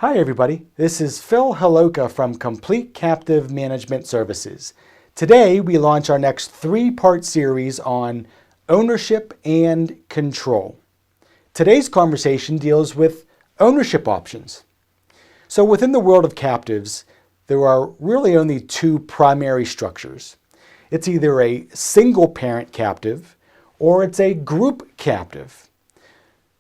Hi everybody, this is Phil Haloka from Complete Captive Management Services. Today we launch our next three-part series on ownership and control. Today's conversation deals with ownership options. So within the world of captives, there are really only two primary structures. It's either a single parent captive or it's a group captive.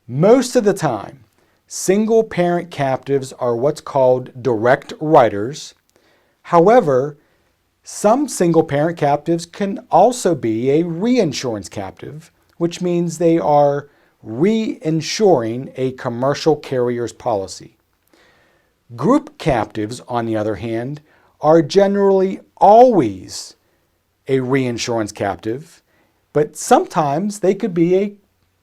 Most of the time, single parent captives are what's called direct writers. However, some single parent captives can also be a reinsurance captive, which means they are reinsuring a commercial carrier's policy. Group captives, on the other hand, are generally always a reinsurance captive, but sometimes they could be a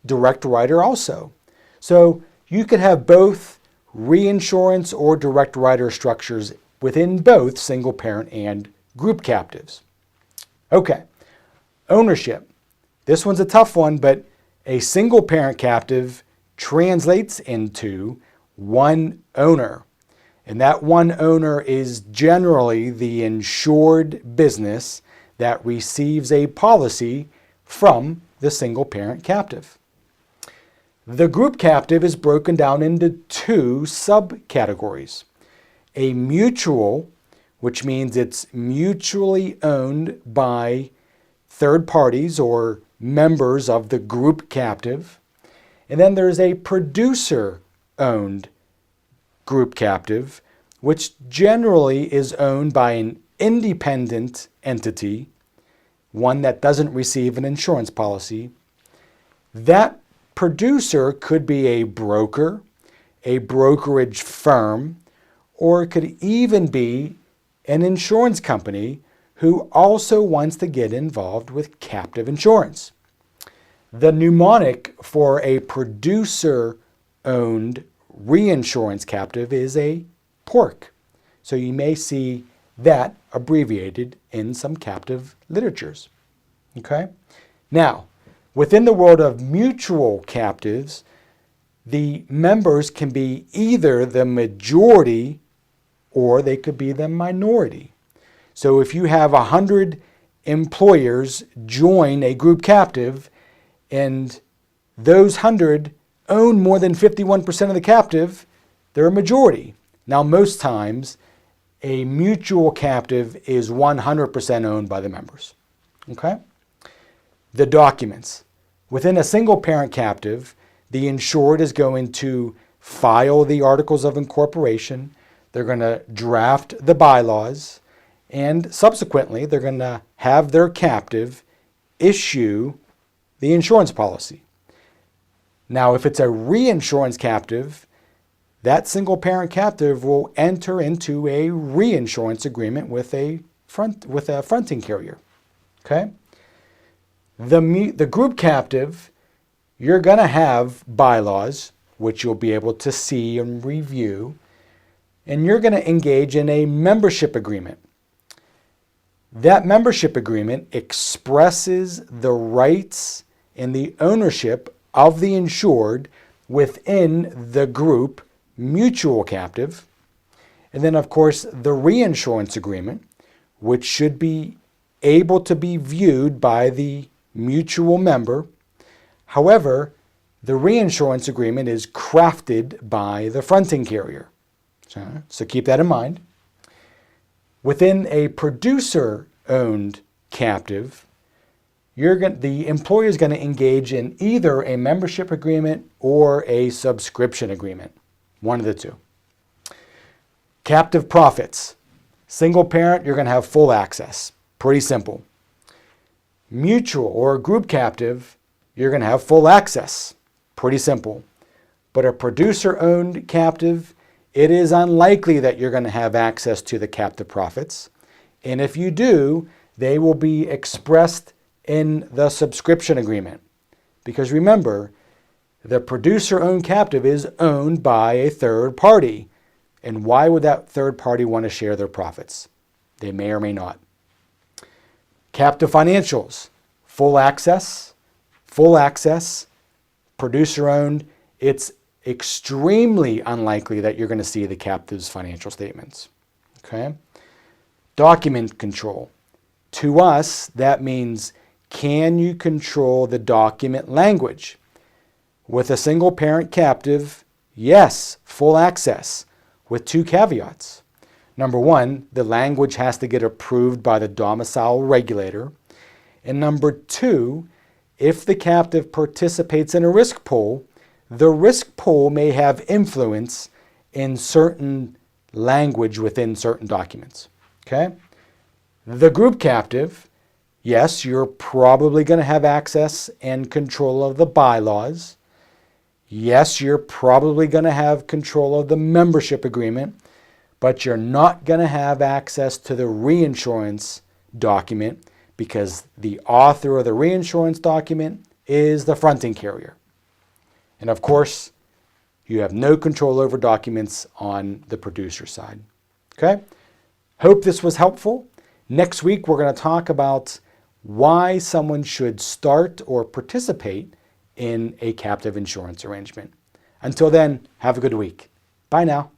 direct writer also. So you could have both reinsurance or direct writer structures within both single parent and group captives. Okay, ownership. This one's a tough one, but a single parent captive translates into one owner. And that one owner is generally the insured business that receives a policy from the single parent captive. The group captive is broken down into two subcategories. A mutual, which means it's mutually owned by third parties or members of the group captive. And then there's a producer-owned group captive, which generally is owned by an independent entity, one that doesn't receive an insurance policy. That producer could be a broker, a brokerage firm, or it could even be an insurance company who also wants to get involved with captive insurance. The mnemonic for a producer-owned reinsurance captive is a PORC. So you may see that abbreviated in some captive literatures. Okay? Now, within the world of mutual captives, the members can be either the majority or they could be the minority. So if you have 100 employers join a group captive and those 100 own more than 51% of the captive, they're a majority. Now, most times, a mutual captive is 100% owned by the members. Okay? The documents. Within a single parent captive, the insured is going to file the articles of incorporation, they're going to draft the bylaws, and subsequently they're going to have their captive issue the insurance policy. Now, if it's a reinsurance captive, that single parent captive will enter into a reinsurance agreement with a fronting carrier. Okay? The group captive, you're going to have bylaws, which you'll be able to see and review, and you're going to engage in a membership agreement. That membership agreement expresses the rights and the ownership of the insured within the group mutual captive. And then, of course, the reinsurance agreement, which should be able to be viewed by the mutual member. However, the reinsurance agreement is crafted by the fronting carrier. So keep that in mind. Within a producer-owned captive, the employer is going to engage in either a membership agreement or a subscription agreement, one of the two. Captive profits. Single parent, you're going to have full access. Pretty simple. Mutual or group captive, you're going to have full access. Pretty simple. But a producer-owned captive, it is unlikely that you're going to have access to the captive profits. And if you do, they will be expressed in the subscription agreement. Because remember, the producer-owned captive is owned by a third party. And why would that third party want to share their profits? They may or may not. Captive financials, full access, producer-owned. It's extremely unlikely that you're going to see the captive's financial statements. Okay? Document control. To us, that means, can you control the document language? With a single parent captive, yes, full access, with two caveats. Number one, the language has to get approved by the domicile regulator. And number two, if the captive participates in a risk pool, the risk pool may have influence in certain language within certain documents. Okay? The group captive, yes, you're probably going to have access and control of the bylaws. Yes, you're probably going to have control of the membership agreement, but you're not going to have access to the reinsurance document because the author of the reinsurance document is the fronting carrier. And of course, you have no control over documents on the producer side. Okay? Hope this was helpful. Next week, we're going to talk about why someone should start or participate in a captive insurance arrangement. Until then, have a good week. Bye now.